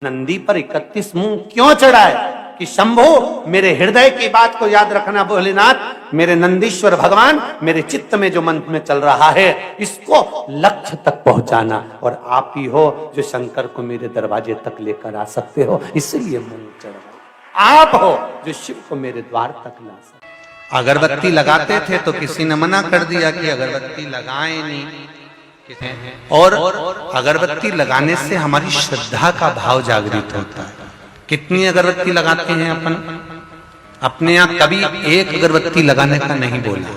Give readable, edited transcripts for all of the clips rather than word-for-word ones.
नंदी पर 31 मूंग क्यों चढ़ाए कि शंभो मेरे हृदय की बात को याद रखना भोलेनाथ, मेरे नंदीश्वर भगवान मेरे चित्त में जो मंत्र में चल रहा है इसको लक्ष्य तक पहुंचाना, और आप ही हो जो शंकर को मेरे दरवाजे तक लेकर आ सकते हो, इसलिए मूंग चढ़ाए। आप हो जो शिव को मेरे द्वार तक ला सकते। अगरबत्ती लगाते थे तो किसी ने मना कर दिया कि अगरबत्ती लगाएं नहीं, और अगरबत्ती लगाने से हमारी श्रद्धा का भाव जागृत होता है। कितनी अगरबत्ती लगाते हैं अपन? अपने यहाँ कभी एक अगरबत्ती लगाने का नहीं बोला,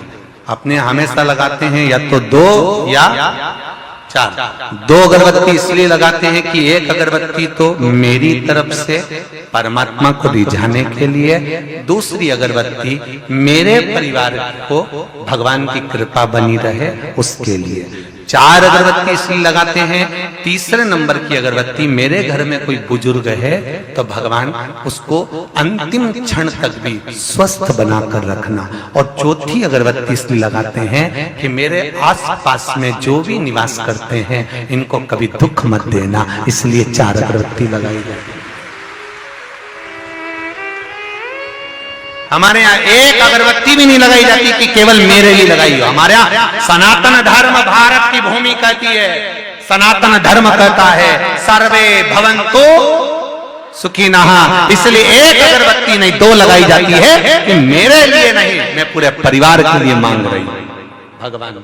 अपने हमेशा लगाते हैं या तो 2 या 4। 2 अगरबत्ती इसलिए लगाते हैं कि एक अगरबत्ती तो मेरी तरफ से परमात्मा को रिझाने के लिए, दूसरी अगरबत्ती मेरे परिवार को भगवान की कृपा बनी रहे उसके लिए। 4 अगरबत्ती इसलिए लगाते हैं, तीसरे नंबर की अगरबत्ती मेरे घर में कोई बुजुर्ग है तो भगवान उसको अंतिम क्षण तक भी स्वस्थ बनाकर रखना, और चौथी अगरबत्ती इसलिए लगाते हैं कि मेरे आसपास में जो भी निवास करते हैं इनको कभी दुख मत देना, इसलिए 4 अगरबत्ती लगाई जाती है। हमारे यहाँ एक अगरबत्ती भी नहीं लगाई जाती कि केवल मेरे लिए लगाई हो। हमारे यहाँ सनातन धर्म भारत की भूमि कहती है, सनातन धर्म कहता है सर्वे भवन्तु सुखिनः, इसलिए एक अगरबत्ती नहीं 2 लगाई जाती है कि मेरे लिए नहीं, मैं पूरे परिवार के लिए मांग रही हूं। भगवान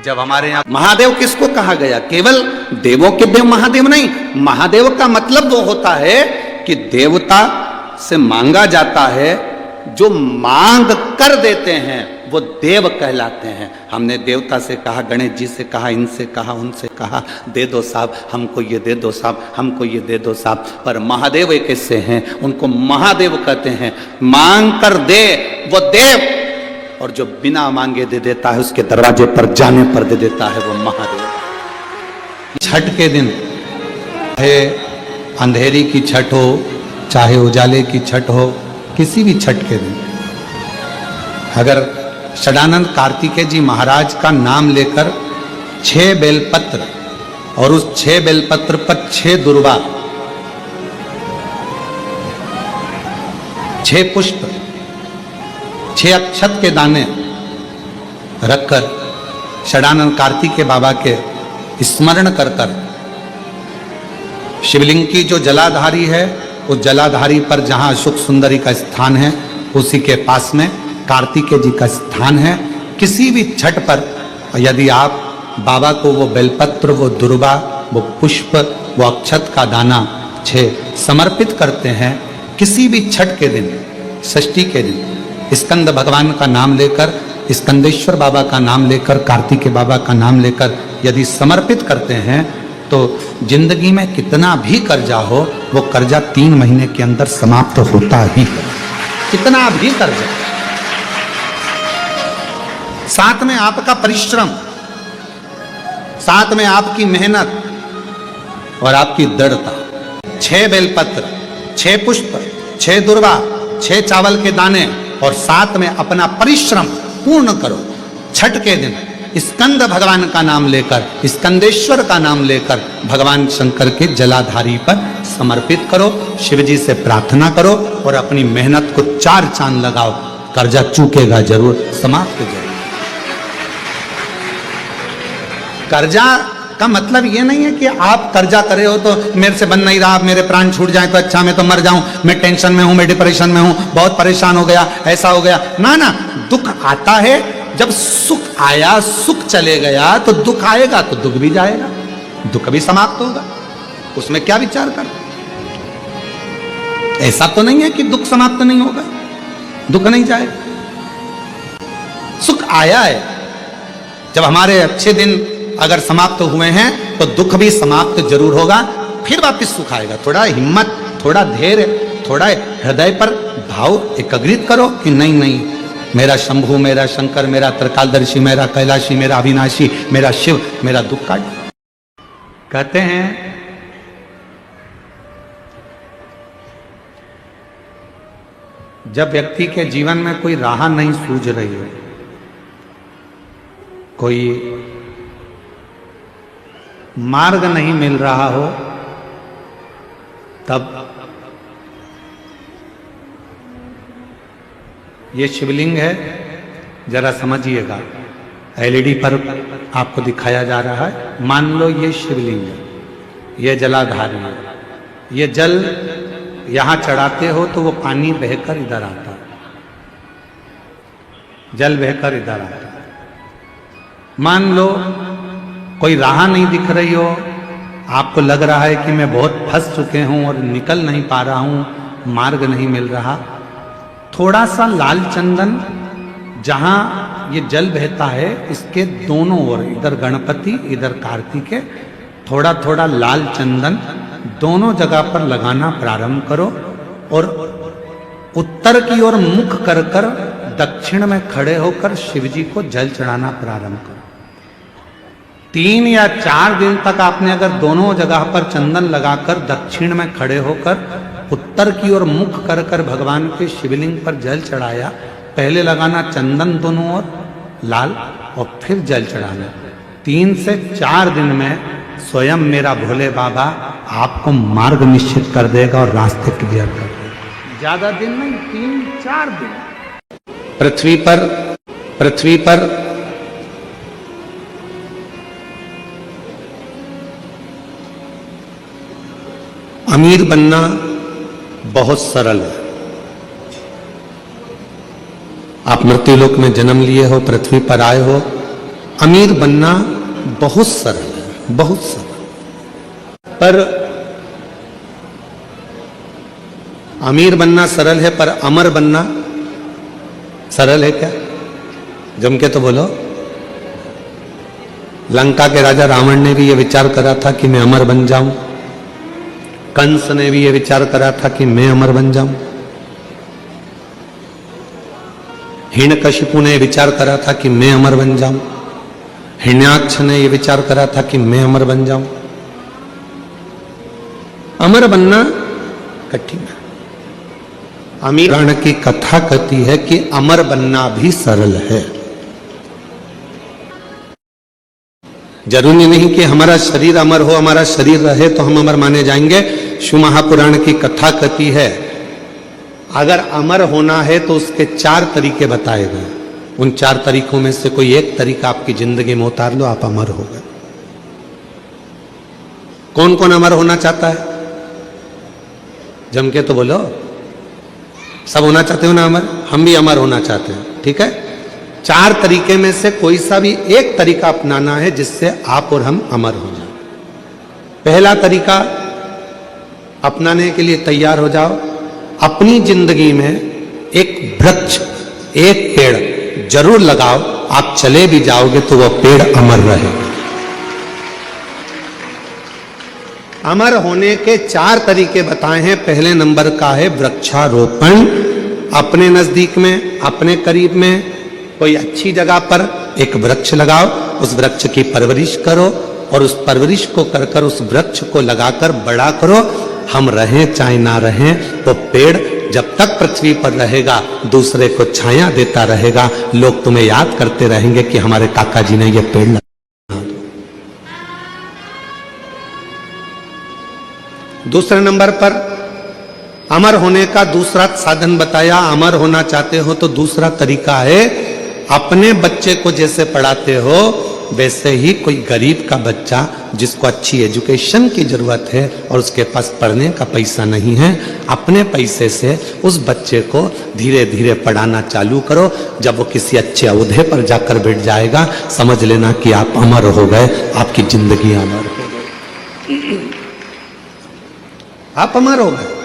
जब हमारे यहाँ महादेव किसको कहा गया? केवल देवों के देव महादेव नहीं, महादेव का मतलब वो होता है कि देवता से मांगा जाता है, जो मांग कर देते हैं वो देव कहलाते हैं। हमने देवता से कहा, गणेश जी से कहा, इनसे कहा, उनसे कहा, दे दो साहब हमको ये दे दो साहब, हमको ये दे दो साहब, पर महादेव एक ऐसे हैं उनको महादेव कहते हैं। मांग कर दे वो देव, और जो बिना मांगे दे देता है उसके दरवाजे पर जाने पर दे देता है वो महादेव। छठ के दिन चाहे अंधेरी की छठ हो, चाहे उजाले की छठ हो, किसी भी छठ के दिन अगर षडानंद कार्तिकेय जी महाराज का नाम लेकर 6 बेलपत्र और उस 6 बेलपत्र पर 6 दुर्वा, 6 पुष्प, 6 अक्षत के दाने रखकर षडानंद कार्तिकेय बाबा के स्मरण कर कर शिवलिंग की जो जलाधारी है उस जलाधारी पर जहां सुख सुंदरी का स्थान है उसी के पास में कार्तिकेय जी का स्थान है। किसी भी छठ पर यदि आप बाबा को वो बेलपत्र, वो दुर्वा, वो पुष्प, वो अक्षत का दाना 6 समर्पित करते हैं, किसी भी छठ के दिन, षष्ठी के दिन स्कंद भगवान का नाम लेकर, स्कंदेश्वर बाबा का नाम लेकर, कार्तिकेय बाबा का नाम लेकर यदि समर्पित करते हैं तो जिंदगी में कितना भी कर्जा हो वो कर्जा 3 महीने के अंदर समाप्त होता ही है। कितना भी कर्जा, साथ में आपका परिश्रम, साथ में आपकी मेहनत और आपकी दृढ़ता। 6 बेलपत्र, 6 पुष्प, 6 दुर्वा, 6 चावल के दाने और साथ में अपना परिश्रम पूर्ण करो। छठ के दिन स्कंद भगवान का नाम लेकर, स्कंदेश्वर का नाम लेकर भगवान शंकर के जलाधारी पर समर्पित करो, शिव जी से प्रार्थना करो और अपनी मेहनत को 4 चांद लगाओ, कर्जा चूकेगा जरूर, समाप्त हो जाएगा। कर्जा का मतलब ये नहीं है कि आप कर्जा करे हो तो मेरे से बन नहीं रहा, मेरे प्राण छूट जाए तो अच्छा, मैं तो मर जाऊं, मैं टेंशन में हूं, मैं डिप्रेशन में हूं, बहुत परेशान हो गया, ऐसा हो गया। ना ना, दुख आता है, जब सुख आया, सुख चले गया तो दुख आएगा तो दुख भी जाएगा, दुख भी समाप्त होगा, उसमें क्या विचार कर। ऐसा तो नहीं है कि दुख समाप्त नहीं होगा, दुख नहीं जाएगा। सुख आया है, जब हमारे अच्छे दिन अगर समाप्त हुए हैं तो दुख भी समाप्त जरूर होगा, फिर वापस सुख आएगा। थोड़ा हिम्मत, थोड़ा धैर्य, थोड़ा हृदय पर भाव एकाग्रित करो कि नहीं नहीं, मेरा शंभु, मेरा शंकर, मेरा त्रिकालदर्शी, मेरा कैलाशी, मेरा अविनाशी, मेरा शिव मेरा दुख काट। कहते हैं जब व्यक्ति के जीवन में कोई राह नहीं सूझ रही हो, कोई मार्ग नहीं मिल रहा हो, तब ये शिवलिंग है, जरा समझिएगा। एलईडी पर आपको दिखाया जा रहा है। मान लो ये शिवलिंग है, ये जलाधार है। ये जल यहां चढ़ाते हो तो वो पानी बहकर इधर आता है, जल बहकर इधर आता है। मान लो कोई राह नहीं दिख रही हो, आपको लग रहा है कि मैं बहुत फंस चुके हूं और निकल नहीं पा रहा हूं, मार्ग नहीं मिल रहा। थोड़ा सा लाल चंदन जहां ये जल बहता है, इसके दोनों ओर, इधर गणपति इधर कार्तिक है, थोड़ा थोड़ा लाल चंदन दोनों जगह पर लगाना प्रारंभ करो और उत्तर की ओर मुख कर कर दक्षिण में खड़े होकर शिव जी को जल चढ़ाना प्रारंभ करो। 3 या 4 दिन तक आपने अगर दोनों जगह पर चंदन लगाकर दक्षिण में खड़े होकर उत्तर की ओर मुख कर कर भगवान के शिवलिंग पर जल चढ़ाया, पहले लगाना चंदन दोनों ओर लाल और फिर जल चढ़ाना। 3 से 4 दिन में स्वयं मेरा भोले बाबा आपको मार्ग निश्चित कर देगा और रास्ते क्लियर कर देगा। ज्यादा दिन नहीं, 3-4 दिन। पृथ्वी पर अमीर बनना बहुत सरल है। आप मृत्युलोक में जन्म लिए हो, पृथ्वी पर आए हो, अमीर बनना बहुत सरल है, बहुत सरल। पर अमीर बनना सरल है, पर अमर बनना सरल है क्या? जम के तो बोलो। लंका के राजा रावण ने भी यह विचार करा था कि मैं अमर बन जाऊं। कंस ने भी यह विचार करा था कि मैं अमर बन जाऊं। हिरण्यकशिपु ने विचार करा था कि मैं अमर बन जाऊं। हिरण्याक्ष ने यह विचार करा था कि मैं अमर बन जाऊं। अमर बनना कठिन है। अमीर पुराण की कथा कहती है कि अमर बनना भी सरल है। जरूरी नहीं कि हमारा शरीर अमर हो, हमारा शरीर रहे तो हम अमर माने जाएंगे। शिव महापुराण की कथा कहती है अगर अमर होना है तो उसके 4 तरीके बताए गए। उन 4 तरीकों में से कोई एक तरीका आपकी जिंदगी में उतार लो, आप अमर हो गए। कौन कौन अमर होना चाहता है? जम के तो बोलो। सब होना चाहते हो ना अमर? हम भी अमर होना चाहते हैं, ठीक है। 4 तरीके में से कोई सा भी एक तरीका अपनाना है जिससे आप और हम अमर हो जाए। पहला तरीका अपनाने के लिए तैयार हो जाओ। अपनी जिंदगी में एक वृक्ष, एक पेड़ जरूर लगाओ। आप चले भी जाओगे तो वह पेड़ अमर रहेगा। अमर होने के 4 तरीके बताए हैं। पहले नंबर का है वृक्षारोपण। अपने नजदीक में, अपने करीब में कोई अच्छी जगह पर एक वृक्ष लगाओ, उस वृक्ष की परवरिश करो और उस परवरिश को कर कर उस वृक्ष को लगाकर बड़ा करो। हम रहें चाहे ना रहें, तो पेड़ जब तक पृथ्वी पर रहेगा दूसरे को छाया देता रहेगा। लोग तुम्हें याद करते रहेंगे कि हमारे काका जी ने यह पेड़ लगाया। दूसरे नंबर पर अमर होने का दूसरा साधन बताया। अमर होना चाहते हो तो दूसरा तरीका है अपने बच्चे को जैसे पढ़ाते हो वैसे ही कोई गरीब का बच्चा जिसको अच्छी एजुकेशन की जरूरत है और उसके पास पढ़ने का पैसा नहीं है, अपने पैसे से उस बच्चे को धीरे धीरे पढ़ाना चालू करो। जब वो किसी अच्छे ओहदे पर जाकर बैठ जाएगा, समझ लेना कि आप अमर हो गए, आपकी जिंदगी अमर हो गई, आप अमर हो गए।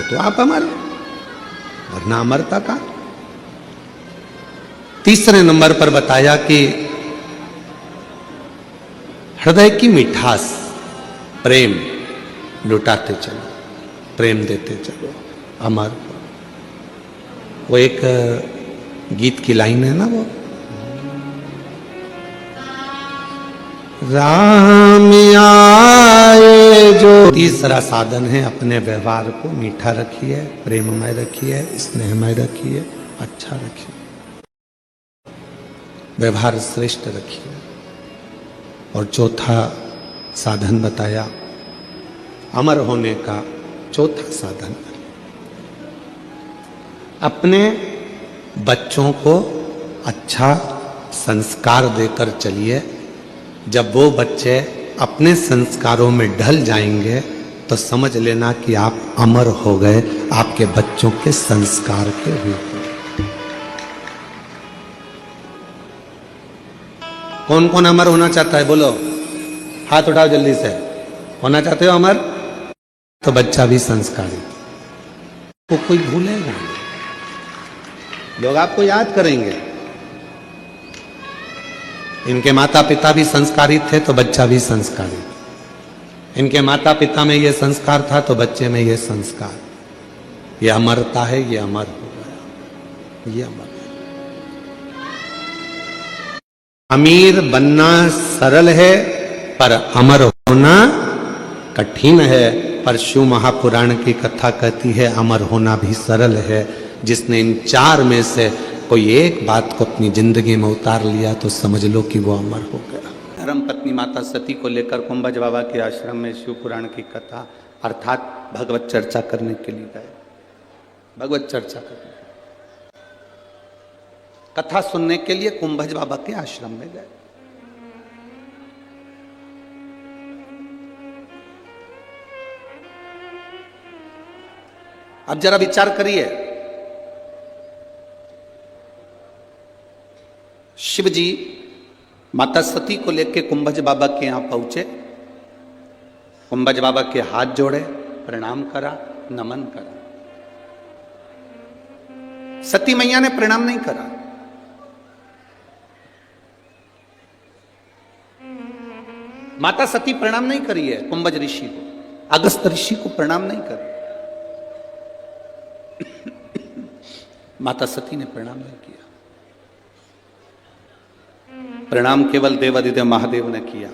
तो आप अमर, वरना अमरता का। तीसरे नंबर पर बताया कि हृदय की मिठास, प्रेम लुटाते चलो, प्रेम देते चलो, अमर। वो एक गीत की लाइन है ना, वो राम आए जो। तीसरा साधन है अपने व्यवहार को मीठा रखिए, प्रेममय रखिए, स्नेहमय रखिए, अच्छा रखिए। व्यवहार श्रेष्ठ रखिए। और चौथा साधन बताया अमर होने का, चौथा साधन अपने बच्चों को अच्छा संस्कार देकर चलिए। जब वो बच्चे अपने संस्कारों में ढल जाएंगे तो समझ लेना कि आप अमर हो गए, आपके बच्चों के संस्कार के रूप में। कौन कौन अमर होना चाहता है? बोलो, हाथ उठाओ जल्दी से। होना चाहते हो अमर? तो बच्चा भी संस्कारी, वो कोई भूलेगा नहीं, लोग आपको याद करेंगे। इनके माता पिता भी संस्कारी थे तो बच्चा भी संस्कारी, इनके माता पिता में ये संस्कार था तो बच्चे में ये संस्कार, ये अमरता है, ये अमर हो गया, ये अमर है। अमीर बनना सरल है पर अमर होना कठिन है। पर शिव महापुराण की कथा कहती है अमर होना भी सरल है। जिसने इन चार में से कोई एक बात को अपनी जिंदगी में उतार लिया तो समझ लो कि वो अमर हो गया। धर्म पत्नी माता सती को लेकर कुंभज बाबा के आश्रम में शिव पुराण की कथा अर्थात भगवत चर्चा करने के लिए गए। भगवत चर्चा करने, कथा सुनने के लिए कुंभज बाबा के आश्रम में गए। अब जरा विचार करिए, शिव जी माता सती को लेकर कुंभज बाबा के यहां पहुंचे। कुंभज बाबा के हाथ जोड़े, प्रणाम करा, नमन करा। सती मैया ने प्रणाम नहीं करा। माता सती प्रणाम नहीं करी है कुंभज ऋषि को, अगस्त ऋषि को प्रणाम नहीं करी। माता सती ने प्रणाम नहीं किया। प्रणाम केवल देवादिदेव महादेव ने किया,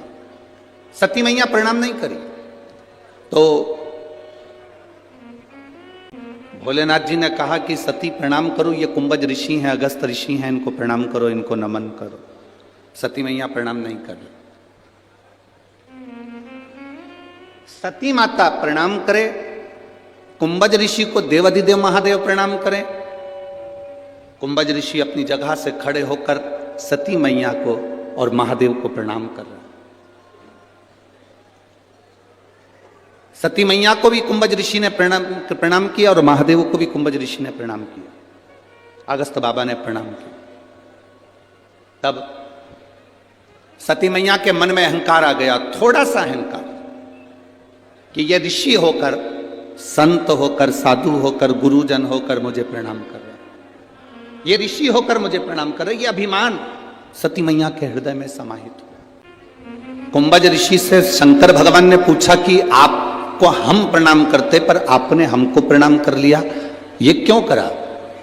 सती मैया प्रणाम नहीं करी। तो भोलेनाथ जी ने कहा कि सती प्रणाम करो, ये कुंभज ऋषि हैं, अगस्त ऋषि हैं, इनको प्रणाम करो, इनको नमन करो। सती मैया प्रणाम नहीं कर रही। सती माता प्रणाम करे, कुंभज ऋषि को देवादिदेव महादेव प्रणाम करें। कुंभज ऋषि अपनी जगह से खड़े होकर सती मैया को और महादेव को प्रणाम कर रहे हैं। सती मैया को भी कुंभज ऋषि ने प्रणाम किया और महादेव को भी कुंभज ऋषि ने प्रणाम किया। अगस्त बाबा ने प्रणाम किया। तब सती मैया के मन में अहंकार आ गया, थोड़ा सा अहंकार, कि ये ऋषि होकर, संत होकर, साधु होकर, गुरुजन होकर मुझे प्रणाम कर रहे, ये ऋषि होकर मुझे प्रणाम कर रहे, ये अभिमान सती मैया के हृदय में समाहित हुआ। कुंभज ऋषि से शंकर भगवान ने पूछा कि आपको हम प्रणाम करते पर आपने हमको प्रणाम कर लिया, ये क्यों करा?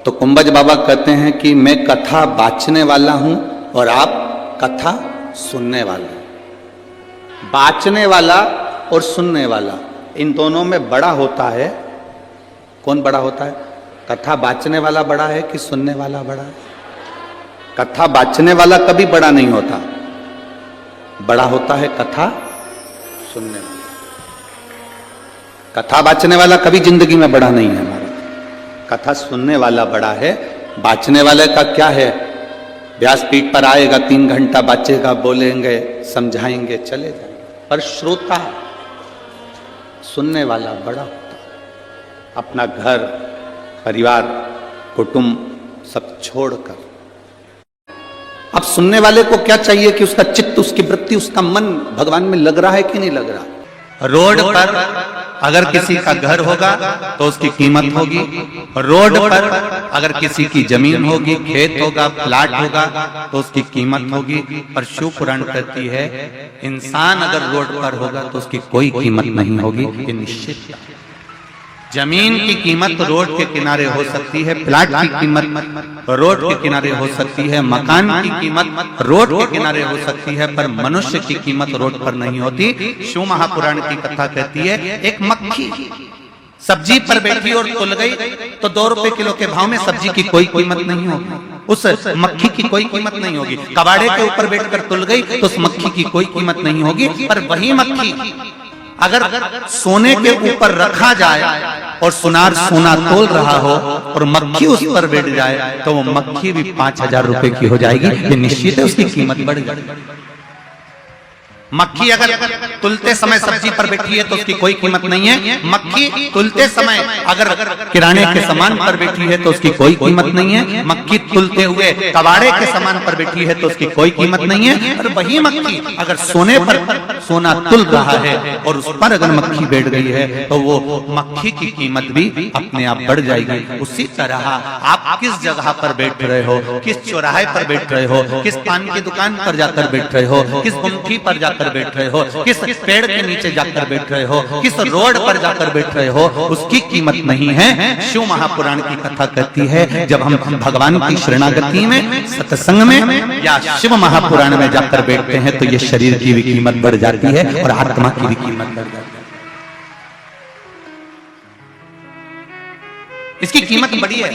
तो कुंभज बाबा कहते हैं कि मैं कथा बाचने वाला हूं और आप कथा सुनने वाले। बाचने वाला और सुनने वाला, इन दोनों में बड़ा होता है, कौन बड़ा होता है? कथा बाचने वाला बड़ा है कि सुनने वाला बड़ा है? कथा बाचने वाला कभी बड़ा नहीं होता, बड़ा होता है कथा सुनने वाला। कथा बाचने वाला कभी जिंदगी में बड़ा नहीं है हमारा, कथा सुनने वाला बड़ा है। बाचने वाले का क्या है? व्यासपीठ पर आएगा, 3 घंटा बाचेगा, बोलेंगे, समझाएंगे, चले जाएंगे। पर श्रोता, सुनने वाला बड़ा होता है। अपना घर, परिवार, कुटुंब सब छोड़कर। अब सुनने वाले को क्या चाहिए कि उसका चित्त, उसकी वृत्ति, उसका मन भगवान में लग रहा है कि नहीं लग रहा। रोड पर अगर किसी का घर होगा तो उसकी कीमत होगी, रोड पर अगर किसी की जमीन होगी, खेत होगा, प्लाट होगा तो उसकी कीमत होगी। पर शिव पुराण कहती है इंसान अगर रोड पर होगा तो उसकी कोई कीमत नहीं होगी, ये निश्चित। जमीन की कीमत रोड के किनारे हो सकती है, प्लाट की कीमत रोड के किनारे हो सकती है, मकान की कीमत रोड के किनारे हो सकती है, पर मनुष्य की कीमत रोड पर नहीं होती। शिव महापुराण की कथा कहती है एक मक्खी सब्जी पर बैठी और तुल गई तो 2 रुपए किलो के भाव में सब्जी की कोई कीमत नहीं होगी। उस मक्खी की कोई कीमत नहीं होगी। कबाड़े के ऊपर बैठकर तुल गई तो उस मक्खी की कोई कीमत नहीं होगी। पर वही मक्खी अगर सोने के ऊपर रखा जाए और सुनार सोना तोल रहा हो और मक्खी उस पर बैठ जाए तो वो मक्खी भी 5,000 रुपए की हो जाएगी। ये निश्चित है, उसकी कीमत बढ़ जाएगी। मक्खी अगर तुलते समय सब्जी पर बैठी है तो उसकी कोई कीमत नहीं है। मक्खी तुलते समय अगर किराने के सामान पर बैठी है तो उसकी कोई कीमत नहीं है। मक्खी तुलते हुए कबाड़े के सामान पर बैठी है तो उसकी कोई कीमत नहीं है। और वही मक्खी अगर सोने पर सोना तुल रहा है और उस पर अगर मक्खी बैठ गई है तो वो मक्खी की कीमत भी अपने आप बढ़ जाएगी। उसी तरह आप किस जगह पर बैठ रहे हो, किस चौराहे पर बैठ रहे हो, किस पान की दुकान पर जाकर बैठ रहे हो, किस गुमठी पर जाकर बैठ रहे हो, किस पेड़ के नीचे जाकर बैठ रहे हो, किस रोड पर जाकर बैठ रहे हो, उसकी कीमत नहीं है। शिव महापुराण की कथा कहती है जब हम भगवान की शरणागति में, सत्संग में या शिव महापुराण में जाकर बैठते हैं तो ये शरीर की भी कीमत बढ़ जाती है और आत्मा की भी कीमत बढ़ जाती है। इसकी कीमत बड़ी है,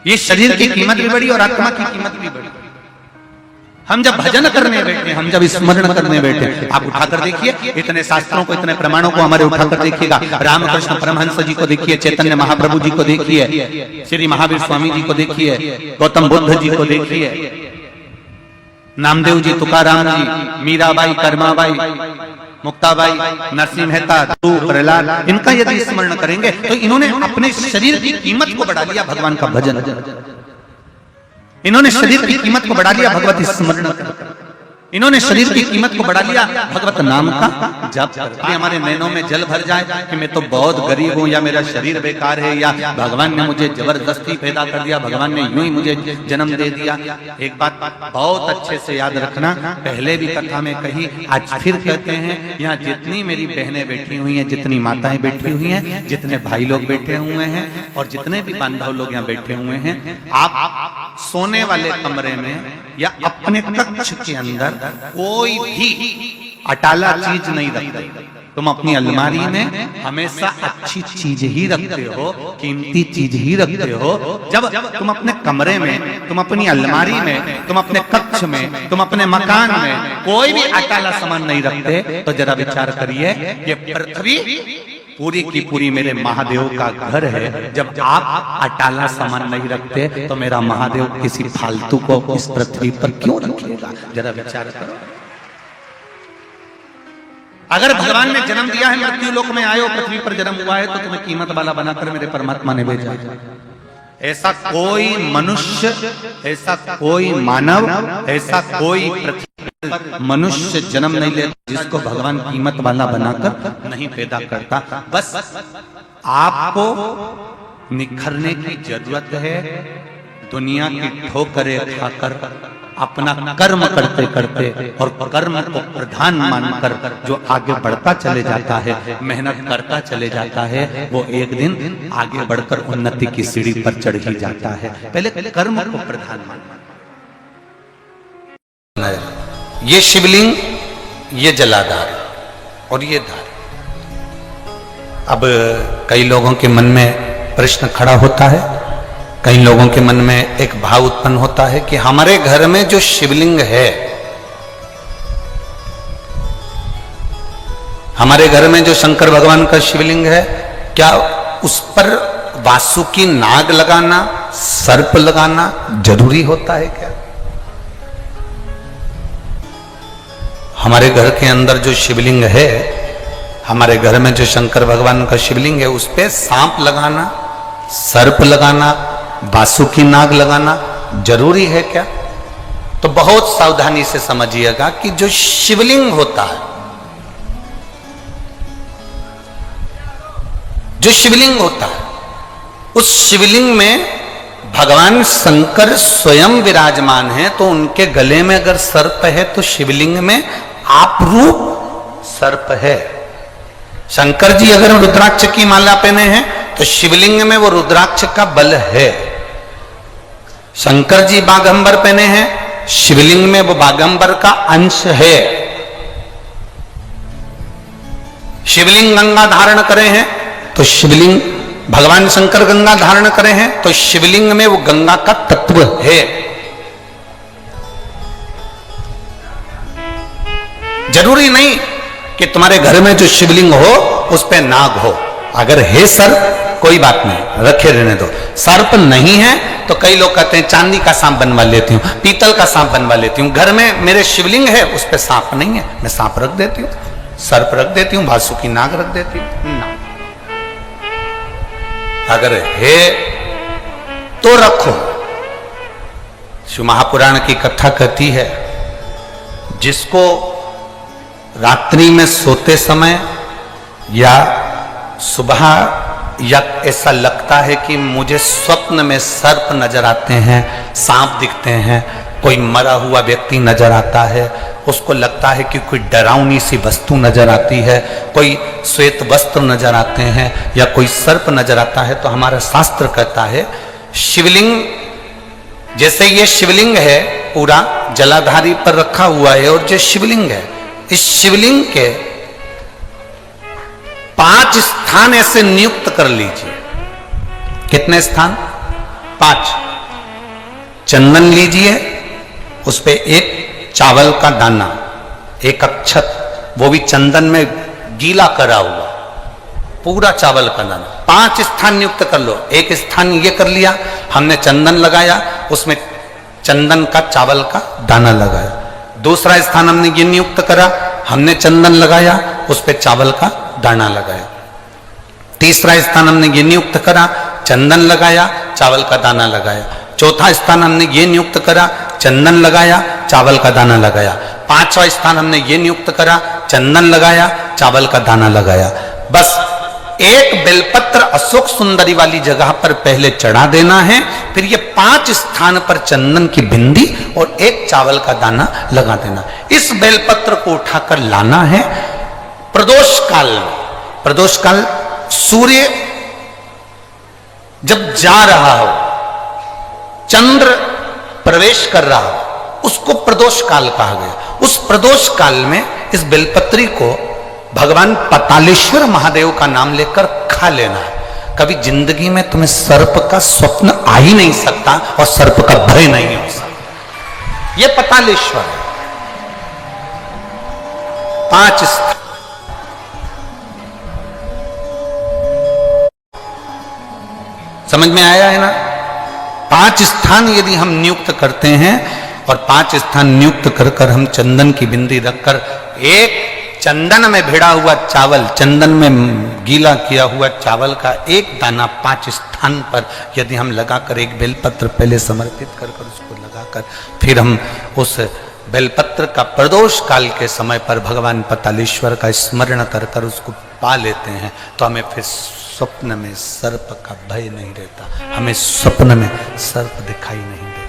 ये शरीर की कीमत भी बड़ी और आत्मा की कीमत भी बड़ी। हम जब भजन करने बैठे, हम जब स्मरण करने बैठे, आप उठाकर देखिए इतने शास्त्रों को, इतने प्रमाणों को हमारे उठाकर देखिएगा। रामकृष्ण परमहंस जी को देखिए, चैतन्य महाप्रभु जी को देखिए, श्री महावीर स्वामी जी को देखिए, गौतम बुद्ध जी को देखिए, नामदेव जी, तुकाराम जी, मीराबाई, कर्माबाई, मुक्ताबाई, नरसिंह मेहता, प्रहलाद, इनका यदि स्मरण करेंगे तो इन्होंने अपने शरीर की कीमत को बढ़ा लिया भगवान का भजन। इन्होंने शरीर की कीमत को बढ़ा लिया भगवत स्मरण कर। इन्होंने शरीर की कीमत को बढ़ा लिया भगवत नाम का जप कर। हमारे नैनों में जल भर जाए कि मैं तो बहुत गरीब हूं, या मेरा शरीर बेकार है, या भगवान ने मुझे जबरदस्ती पैदा कर दिया, भगवान ने यूं ही मुझे जन्म दे दिया। एक बात बहुत अच्छे से याद रखना, पहले भी कथा में कही, आज फिर कहते हैं, यहाँ जितनी मेरी बहनें बैठी हुई हैं, जितनी माताएं बैठी हुई हैं, जितने भाई लोग बैठे हुए हैं और जितने भी बांधव लोग यहाँ बैठे हुए हैं, आप सोने वाले कमरे में या अपने कक्ष के अंदर कोई भी अटाला चीज नहीं रखते। तुम अपनी अलमारी में हमेशा अच्छी चीज ही रखते हो, कीमती चीज ही रखते हो। जब तुम अपने कमरे में, तुम अपनी अलमारी में, तुम अपने कक्ष में, तुम अपने मकान में कोई भी अटाला सामान नहीं रखते तो जरा विचार करिए, ये पृथ्वी पूरी की पूरी मेरे महादेव का घर है। जब आप अटाला सामान नहीं रखते तो मेरा महादेव किसी फालतू को इस पृथ्वी पर क्यों रखेगा? जरा विचार करो। अगर भगवान ने जन्म दिया है, मृत्यु लोक में आए हो, पृथ्वी पर जन्म हुआ है, तो तुम्हें कीमत वाला बनाकर मेरे परमात्मा ने भेजा। ऐसा कोई मनुष्य, ऐसा कोई मानव, ऐसा कोई पृथ्वी पर मनुष्य जन्म नहीं लेता जिसको भगवान कीमत वाला बनाकर नहीं पैदा करता। बस आपको निखरने की जरूरत है। दुनिया की ठोकरें खाकर अपना कर्म करते करते और कर्म को प्रधान मानकर जो आगे बढ़ता चले जाता है, मेहनत करता चले जाता है, वो एक दिन आगे बढ़कर उन्नति की सीढ़ी पर चढ़ ही जाता है। पहले कर्म को प्रधान मानना। ये शिवलिंग, ये जलाधार और ये धार। अब कई लोगों के मन में प्रश्न खड़ा होता है, कई लोगों के मन में एक भाव उत्पन्न होता है कि हमारे घर में जो शिवलिंग है, हमारे घर में जो शंकर भगवान का शिवलिंग है, क्या उस पर वासुकी नाग लगाना, सर्प लगाना जरूरी होता है क्या? हमारे घर के अंदर जो शिवलिंग है, हमारे घर में जो शंकर भगवान का शिवलिंग है, उस पे सांप लगाना, सर्प लगाना, वासुकी नाग लगाना जरूरी है क्या? तो बहुत सावधानी से समझिएगा कि जो शिवलिंग होता है, जो शिवलिंग होता है, उस शिवलिंग में भगवान शंकर स्वयं विराजमान है। तो उनके गले में अगर सर्प है तो शिवलिंग में आपरूप सर्प है। शंकर जी अगर रुद्राक्ष की माला पहने हैं तो शिवलिंग में वो रुद्राक्ष का बल है। शंकर जी बागंबर पहने हैं, शिवलिंग में वो बागंबर का अंश है। शिवलिंग गंगा धारण करे हैं तो शिवलिंग भगवान शंकर गंगा धारण करे हैं तो शिवलिंग में वो गंगा का तत्व है। जरूरी नहीं कि तुम्हारे घर में जो शिवलिंग हो उस पे नाग हो। अगर है सर्प कोई बात नहीं, रखे रहने दो। सर्प नहीं है तो कई लोग कहते हैं चांदी का सांप बनवा लेती हूँ, पीतल का सांप बनवा लेती हूँ। घर में मेरे शिवलिंग है उस पे सांप नहीं है, मैं सांप रख देती हूँ, सर्प रख देती हूँ, वासुकी नाग रख देती हूँ ना। अगर है तो रखो। शिव महापुराण की कथा कहती है, जिसको रात्रि में सोते समय या सुबह या ऐसा लगता है कि मुझे स्वप्न में सर्प नजर आते हैं, सांप दिखते हैं, कोई मरा हुआ व्यक्ति नजर आता है, उसको लगता है कि कोई डरावनी सी वस्तु नजर आती है, कोई श्वेत वस्त्र नजर आते हैं या कोई सर्प नजर आता है, तो हमारा शास्त्र कहता है शिवलिंग, जैसे ये शिवलिंग है पूरा जलाधारी पर रखा हुआ है, और जो शिवलिंग है इस शिवलिंग के 5 स्थान ऐसे नियुक्त कर लीजिए। कितने स्थान? 5। चंदन लीजिए, उस पे एक चावल का दाना, एक अक्षत, वो भी चंदन में गीला करा हुआ, पूरा चावल का दाना। 5 स्थान नियुक्त कर लो। एक स्थान ये कर लिया, हमने चंदन लगाया, उसमें चंदन का चावल का दाना लगाया। दूसरा स्थान हमने ये नियुक्त करा, हमने चंदन लगाया, उस पे चावल का दाना लगाया। तीसरा स्थान हमने ये नियुक्त करा, चंदन लगाया, चावल का दाना लगाया। चौथा स्थान हमने ये नियुक्त करा, चंदन लगाया, चावल का दाना लगाया। 5वां स्थान हमने ये नियुक्त करा, चंदन लगाया, चावल का दाना लगाया। बस एक बेलपत्र अशोक सुंदरी वाली जगह पर पहले चढ़ा देना है, फिर ये 5 स्थान पर चंदन की बिंदी और एक चावल का दाना लगा देना। इस बेलपत्र को उठाकर लाना है प्रदोष काल में। प्रदोष काल सूर्य जब जा रहा हो, चंद्र प्रवेश कर रहा हो, उसको प्रदोष काल कहा गया। उस प्रदोष काल में इस बेलपत्री को भगवान पतालेश्वर महादेव का नाम लेकर खा लेना है। कभी जिंदगी में तुम्हें सर्प का स्वप्न आ ही नहीं सकता और सर्प का भय नहीं हो सकता। यह पतालेश्वर है। 5 स्थान समझ में आया है ना? 5 स्थान यदि हम नियुक्त करते हैं और 5 स्थान नियुक्त कर कर हम चंदन की बिंदी रखकर एक चंदन में भिड़ा हुआ चावल, चंदन में गीला किया हुआ चावल का एक दाना 5 स्थान पर यदि हम लगाकर एक बेलपत्र पहले समर्पित कर कर उसको लगाकर फिर हम उस बेलपत्र का प्रदोष काल के समय पर भगवान पतालेश्वर का स्मरण कर कर उसको पा लेते हैं, तो हमें फिर स्वप्न में सर्प का भय नहीं रहता, हमें स्वप्न में सर्प दिखाई नहीं देता।